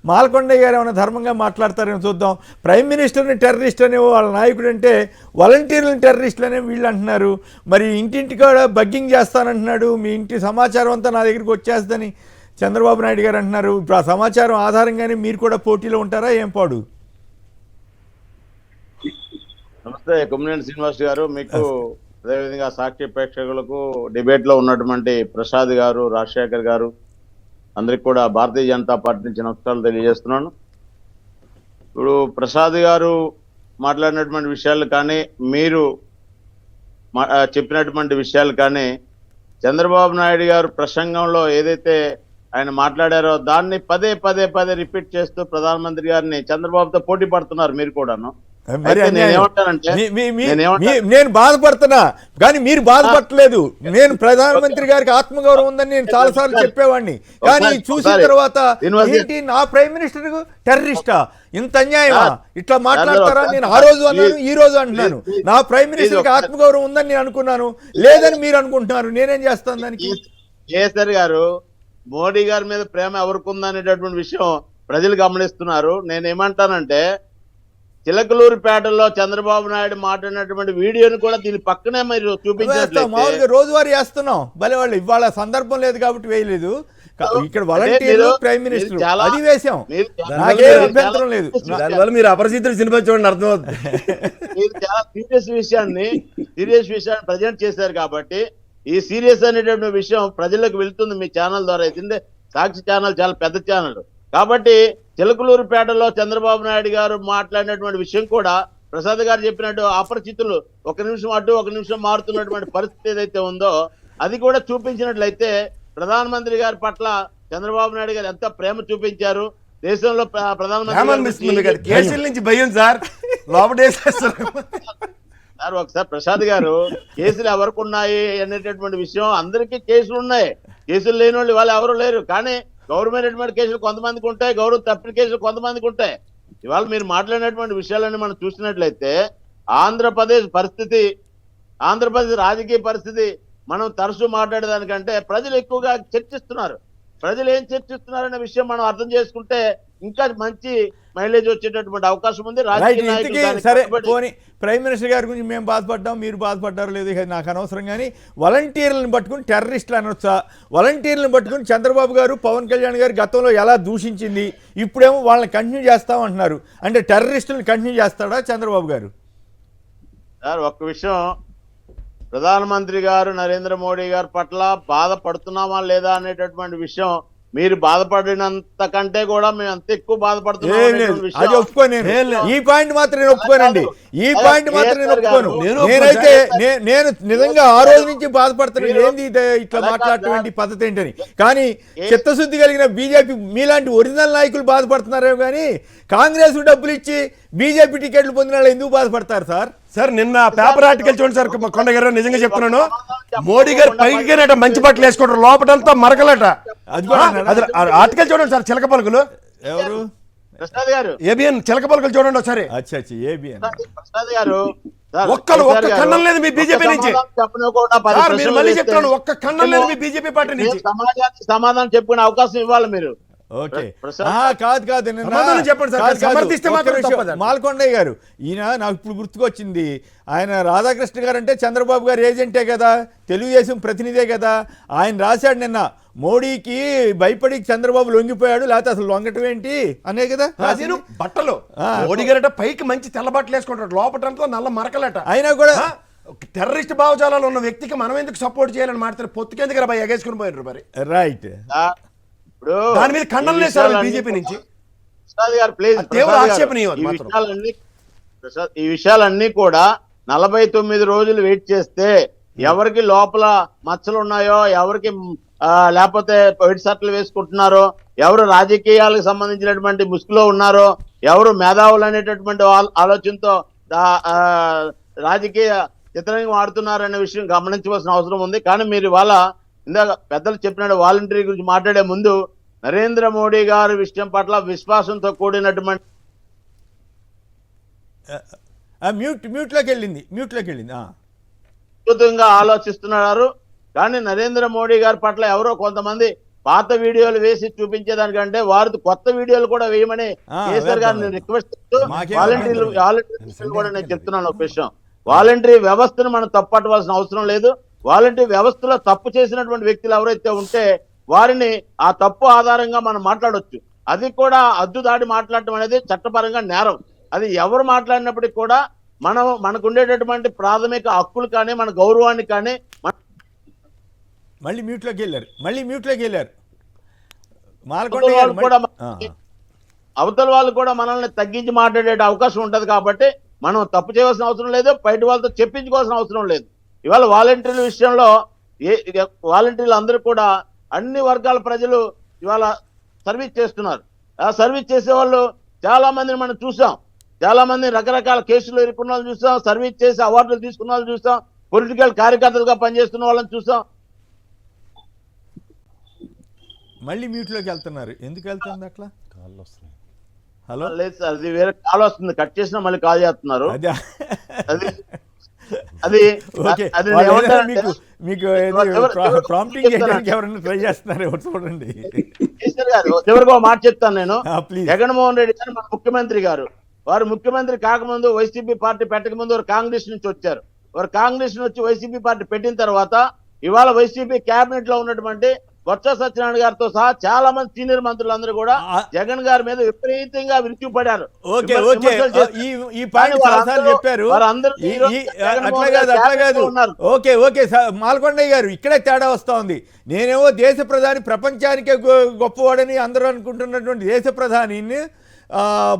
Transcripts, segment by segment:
మాల్కొండయ్య గారు ఏమైనా ధర్మంగా మాట్లాడతారేమో చూద్దాం. ప్రైమ్ మినిస్టర్ని టెర్రరిస్ట్ అనే వాళ్ళ నాయకుడు అంటే వాలంటీర్లను టెర్రరిస్టులు అనే వీళ్ళు అంటున్నారు. మరి ఇంటింటి కూడా బగ్గింగ్ చేస్తానంటున్నాడు, మీ ఇంటి సమాచారం అంతా నా దగ్గరికి వచ్చేస్తుందని చంద్రబాబు నాయుడు గారు అంటున్నారు. ఇప్పుడు ఆ సమాచారం ఆధారంగానే మీరు కూడా పోటీలో ఉంటారా ఏం పాడు? నమస్తే కొమ్మినేని శ్రీనివాస్ గారు, మీకు అదేవిధంగా సాక్షి ప్రేక్షకులకు, డిబేట్ లో ఉన్నటువంటి ప్రసాద్ గారు, రాజశేఖర్ గారు అందరికి కూడా భారతీయ జనతా పార్టీ నుంచి నమస్కారాలు తెలియజేస్తున్నాను. ఇప్పుడు ప్రసాద్ గారు మాట్లాడినటువంటి విషయాలు కానీ, మీరు చెప్పినటువంటి విషయాలు కానీ, చంద్రబాబు నాయుడు గారు ప్రసంగంలో ఏదైతే ఆయన మాట్లాడారో దాన్ని పదే పదే పదే రిపీట్ చేస్తూ ప్రధానమంత్రి గారిని చంద్రబాబుతో పోటీ పడుతున్నారు మీరు కూడాను. నేను బాధపడుతున్నా కానీ మీరు బాధపడలేదు. నేను ప్రధానమంత్రి గారికి ఆత్మగౌరవం ఉందని నేను చాలాసార్లు చెప్పేవాడిని. కానీ చూసిన తర్వాత ఏంటి నా ప్రైమ్ మినిస్టర్ టెర్రరిస్టా, ఇంత అన్యాయమా, ఇట్లా మాట్లాడతారా? నేను ఆ రోజు అన్నాను, ఈ రోజు అంటున్నాను. నా ప్రైమ్ మినిస్టర్ కి ఆత్మగౌరవం ఉందని నేను అనుకున్నాను, లేదని మీరు అనుకుంటున్నారు. నేనేం చేస్తాను దానికి? కేసీఆర్ గారు మోడీ గారి మీద ప్రేమ ఎవరికి ఉందనేటటువంటి విషయం ప్రజలు గమనిస్తున్నారు. నేనేమంటానంటే చిలకలూరుపేటలో చంద్రబాబు నాయుడు మాట్లాడినటువంటి వీడియోని కూడా దీని పక్కనే మీరు చూపించారు. రోజువారీ వేస్తున్నాం భలే వాళ్ళు. ఇవాళ సందర్భం లేదు కాబట్టి వేయలేదు. ఇక్కడ వాలంటీర్లు ప్రైమ్ మినిస్టర్ అది వేసాం, నాకేం అభ్యంతరం లేదు. దానివల్ల మీరు అపరిచితులు సినిమా చూడండి అర్థమవుతుంది. మీరు చాలా సీరియస్ విషయాన్ని ప్రజెంట్ చేశారు కాబట్టి ఈ సీరియస్ అనేటువంటి విషయం ప్రజలకు వెళ్తుంది మీ ఛానల్ ద్వారా. అయితే సాక్షి ఛానల్ చాలా పెద్ద ఛానల్ కాబట్టి చిలకలూరుపేటలో చంద్రబాబు నాయుడు గారు మాట్లాడినటువంటి విషయం కూడా ప్రసాద్ గారు చెప్పినట్టు అపరిచితులు ఒక నిమిషం అటు ఒక నిమిషం మారుతున్నటువంటి పరిస్థితి ఏదైతే ఉందో అది కూడా చూపించినట్లయితే ప్రధానమంత్రి గారి పట్ల చంద్రబాబు నాయుడు గారు ఎంత ప్రేమ చూపించారు. దేశంలో ప్రధానమంత్రి నుంచి భయం సార్ సార్ ఒకసారి ప్రసాద్ గారు కేసులు ఎవరికి ఉన్నాయి అనేటటువంటి విషయం, అందరికీ కేసులు ఉన్నాయి, కేసులు లేని వాళ్ళు వాళ్ళు ఎవరు లేరు. కానీ గవర్నమెంట్ కేసులు కొంతమందికి ఉంటాయి, గౌరవ తప్పిన కేసులు కొంతమందికి ఉంటాయి. ఇవాళ మీరు మాట్లాడినటువంటి విషయాలన్నీ మనం చూసినట్లయితే ఆంధ్రప్రదేశ్ రాజకీయ పరిస్థితి మనం తరచూ మాట్లాడేదానికంటే ప్రజలు ఎక్కువగా చర్చిస్తున్నారు. ప్రజలు ఏం చర్చిస్తున్నారనే విషయం మనం అర్థం చేసుకుంటే ఇంకా మంచి మైలేజ్ వచ్చేటటువంటి అవకాశం ఉంది. సరే పోనీ ప్రైమ్ మినిస్టర్ గారి గురించి మేము బాధపడ్డాం, మీరు బాధపడ్డారు లేదు నాకు అనవసరం. కానీ వాలంటీర్లను పట్టుకుని టెర్రరిస్టులు అనొచ్చా? వాలంటీర్లను పట్టుకుని చంద్రబాబు గారు పవన్ కళ్యాణ్ గారు గతంలో ఎలా దూషించింది, ఇప్పుడేమో వాళ్ళని కంటిన్యూ చేస్తామంటున్నారు. అంటే టెర్రరిస్టులను కంటిన్యూ చేస్తాడా చంద్రబాబు గారు? సార్ ఒక్క విషయం, ప్రధానమంత్రి గారు నరేంద్ర మోడీ గారి పట్ల బాధపడుతున్నామా లేదా అనేటటువంటి విషయం మీరు బాధపడినంత కంటే కూడా మేము అంత ఎక్కువ బాధపడుతున్నాం. ఈ పాయింట్ మాత్రం నేను ఒప్పుకోనండి, ఈ పాయింట్ మాత్రం నేను ఒప్పుకోను. నేనైతే నేను నిజంగా ఆ రోజు నుంచి బాధపడుతున్నాను, ఏంది ఇట్లా మాట్లాడటం పద్ధతి ఏంటని. కానీ చిత్తశుద్ధి కలిగిన బీజేపీ మీలాంటి ఒరిజినల్ నాయకులు బాధపడుతున్నారేమో కానీ కాంగ్రెస్ డబ్బులు ఇచ్చి బీజేపీ టికెట్లు పొందిన వాళ్ళు ఎందుకు బాధపడతారు సార్? సార్ నిన్న పేపర్ ఆర్టికల్ చూడండి సార్, కొండ గారు నిజంగా చెప్తున్నాను, మోడీ గారు పైకినట మంచి బట్టలు వేసుకుంటారు, లోపలంతా మరకలట. ఆర్టికల్ చూడండి సార్, చిలక పలుకులు. ఎవరు? ప్రసాద్ గారు ఏబిఎన్ చిలక పలుకులు చూడండి ఒకసారి. ప్రసాద్ గారు ఒక్క ఖండం లేదు మీ బీజేపీ నుంచి. మీరు మళ్ళీ చెప్తున్నాను, ఒక్క ఖండం లేదు మీ బీజేపీ పార్టీ నుంచి. సమాధానం చెప్పుకునే అవకాశం ఇవ్వాలి మీరు. కాదు మాల్కొండయ్య గారు, ఈయన నాకు ఇప్పుడు గుర్తుకొచ్చింది, ఆయన రాధాకృష్ణ గారు అంటే చంద్రబాబు గారు ఏజెంటే కదా, తెలుగుదేశం ప్రతినిధే కదా. ఆయన రాశాడు నిన్న, మోడీకి భయపడి చంద్రబాబు లొంగిపోయాడు, లేకపోతే అసలు లొంగటం ఏంటి అనే కదా బట్టలు. మోడీ గారు పైకి మంచి తెల్ల బట్టలు వేసుకుంటాడు, లోపలంతా నల్ల మరకలట. అయినా కూడా టెర్రరిస్ట్ భావజాలాలు ఉన్న వ్యక్తికి మనం ఎందుకు సపోర్ట్ చేయాలని మాట్లాడితే పొత్తుకెందుకు రా ఎగేసుకుని పోయారు మరి. రైట్, దాని మీద ఖండం లేదు సార్ బీజేపీ నుంచి. ఈ విషయాలన్నీ కూడా 49 రోజులు వెయిట్ చేస్తే ఎవరికి లోపల మచ్చలు ఉన్నాయో, ఎవరికి లేకపోతే వైట్ షర్ట్లు వేసుకుంటున్నారో, ఎవరు రాజకీయాలకు సంబంధించినటువంటి ముసుగులో ఉన్నారో, ఎవరు మేధావులు అనేటటువంటి ఆలోచనతో రాజకీయ చిత్రంగా ఆడుతున్నారు అనే విషయం గమనించవలసిన అవసరం ఉంది. కానీ మీరు ఇవాళ ఇందాక పెద్దలు చెప్పినట్టు వాలంటరీ గురించి మాట్లాడే ముందు నరేంద్ర మోడీ గారి విషయం పట్ల విశ్వాసంతో కూడినటువంటి మ్యూట్లోకి వెళ్ళింది అద్భుతంగా ఆలోచిస్తున్నారు. కానీ నరేంద్ర మోడీ గారి పట్ల ఎవరో కొంతమంది పాత వీడియోలు వేసి చూపించేదానికంటే వారి కొత్త వీడియోలు కూడా వేయమని కేసీఆర్ గారిని రిక్వెస్ట్ చేస్తూ మాకేం వాలంటీర్లు కూడా నేను చెప్తున్నాను ఒక విషయం. వాలంటరీ వ్యవస్థను మనం తప్పట్టవలసిన అవసరం లేదు. వాలంటరీ వ్యవస్థలో తప్పు చేసినటువంటి వ్యక్తులు ఎవరైతే ఉంటే వారిని ఆ తప్పు ఆధారంగా మనం మాట్లాడొచ్చు. అది కూడా అద్దు దాటి మాట్లాడటం అనేది చట్టపరంగా నేరం. అది ఎవరు మాట్లాడినప్పటికీ కూడా మనకు ఉండేటటువంటి ప్రాథమిక హక్కులు కానీ మన గౌరవాన్ని కానీ మళ్ళీ మ్యూట్లోకి వెళ్ళారు మాల్కొండ గారు కూడా అవతల వాళ్ళు కూడా మనల్ని తగ్గించి మాట్లాడే అవకాశం ఉంటది. కాబట్టి మనం తప్పు చేయవలసిన అవసరం లేదు, బయట వాళ్ళతో చెప్పించుకోవాల్సిన అవసరం లేదు. ఇవాళ వాలంటీర్ల విషయంలో వాలంటీర్లు అందరూ కూడా అన్ని వర్గాల ప్రజలు ఇవాళ సర్వీస్ చేస్తున్నారు. ఆ సర్వీస్ చేసే వాళ్ళు చాలా మందిని మనం చూసాం. చాలా మంది రకరకాల కేసులు ఇరుక్కున్న వాళ్ళని చూసాం, సర్వీస్ చేసి అవార్డులు తీసుకున్న వాళ్ళని చూసాం, పొలిటికల్ కార్యకర్తలుగా పనిచేస్తున్న వాళ్ళని చూసాం. మళ్ళీ మ్యూట్లోకి వెళ్తున్నారు, ఎందుకు వెళ్తుంది అట్లా? హలో, లేదు సార్, అది వేరే కాల్ వస్తుంది, కట్ చేసినా మళ్ళీ కాల్ చేస్తున్నారు. అదే అది అది ఓకే, అది వాళ్ళు ఏదైనా ఏమంటారంటే- మీకు ప్రాంప్టింగ్ చెప్తారా? చేయడానికి ఎవరైనా ట్రై చేస్తున్నారు, ఎవరు చూడండి. కేసీఆర్ గారు చివరికి ఒక మాట చెప్తాను నేను. ప్లీజ్. జగన్మోహన్ రెడ్డి గారు మన ముఖ్యమంత్రి గారు, వారు ముఖ్యమంత్రి కాకముందు వైసీపీ పార్టీ పెట్టక ముందు వారు కాంగ్రెస్ నుంచి వచ్చారు. వారు కాంగ్రెస్ నుంచి వైసీపీ పార్టీ పెట్టిన తర్వాత ఇవాళ వైసీపీ కేబినెట్ లో ఉన్నటువంటి బొత్స సత్యనారాయణ గారితో సహా చాలా మంది సీనియర్ మంత్రులందరూ కూడా జగన్ గారి మీద విపరీతంగా విరుచుకుపడ్డారు. ఓకే ఓకే, ఈ పాయింట్ చాలాసార్లు చెప్పారు. అట్లా కాదు. ఓకే ఓకే, మాల్కొండయ్య గారు, ఇక్కడే తేడా వస్తా ఉంది. నేనేమో దేశ ప్రధాని, ప్రపంచానికే గొప్పవాడని అందరూ అనుకుంటున్నటువంటి దేశ ప్రధానిని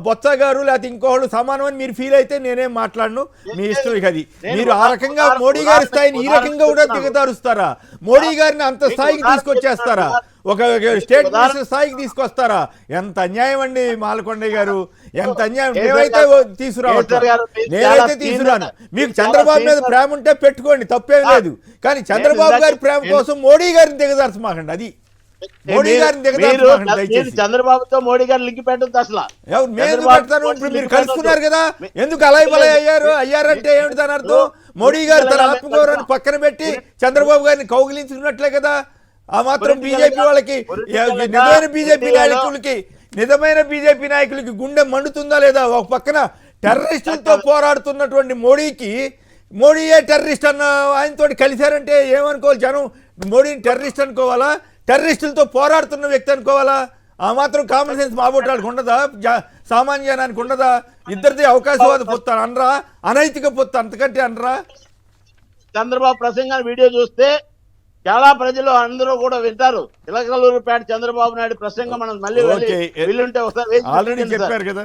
బొత్స గారు లేకపోతే ఇంకోళ్ళు సమానమని మీరు ఫీల్ అయితే నేనేం మాట్లాడను, మీ ఇష్టం. ఇక అది మీరు ఆ రకంగా మోడీ గారి స్థాయిని ఈ రకంగా కూడా దిగదారుస్తారా? మోడీ గారిని అంత స్థాయికి తీసుకొచ్చేస్తారా? ఒక స్టేట్ మినిస్టర్ స్థాయికి తీసుకొస్తారా? ఎంత అన్యాయం అండి మాల్కొండయ్య గారు, ఎంత అన్యాయం. నేనైతే తీసుకురాను. మీకు చంద్రబాబు మీద ప్రేమ ఉంటే పెట్టుకోండి, తప్పేం లేదు. కానీ చంద్రబాబు గారి ప్రేమ కోసం మోడీ గారిని దిగదార్చమాకండి. అది మోడీ గారిని చంద్రబాబుతో మోడీ గారు లింక్ పెట్టదు అసలు. ఇప్పుడు మీరు కలుసుకున్నారు కదా, ఎందుకు అలాయ్ బలాయ్ అయ్యారంటే ఏమిటి దాని అర్థం? మోడీ గారు తన ఆత్మగౌరవాన్ని పక్కన పెట్టి చంద్రబాబు గారిని కౌగిలించుకున్నట్లే కదా. ఆ మాత్రం బీజేపీ వాళ్ళకి, నిజమైన బీజేపీ నాయకులకి గుండె మండుతుందా లేదా? ఒక పక్కన టెర్రరిస్టులతో పోరాడుతున్నటువంటి మోడీయే టెర్రరిస్ట్ అన్న ఆయనతో కలిశారంటే ఏమనుకోవాలి జనం? మోడీని టెర్రరిస్ట్ అనుకోవాలా, టెర్రరిస్టులతో పోరాడుతున్న వ్యక్తి అనుకోవాలా? ఆ మాత్రం కామన్ సెన్స్ మాబోటాలకు ఉండదా? సామాన్య జనానికి ఉండదా? ఇద్దరిది అవకాశవాద పొత్తాను అనరా, అనైతిక పొత్తు అంతకంటే అనరా? చంద్రబాబు ప్రసంగాన్ని వీడియో చూస్తే చాలా ప్రజలు అందరూ కూడా వింటారు. చిలకలూరుపేట చంద్రబాబు నాయుడు ప్రసంగం మనం మళ్ళీ వీళ్ళుంటే ఒకసారి ఆల్రెడీ చెప్పారు కదా.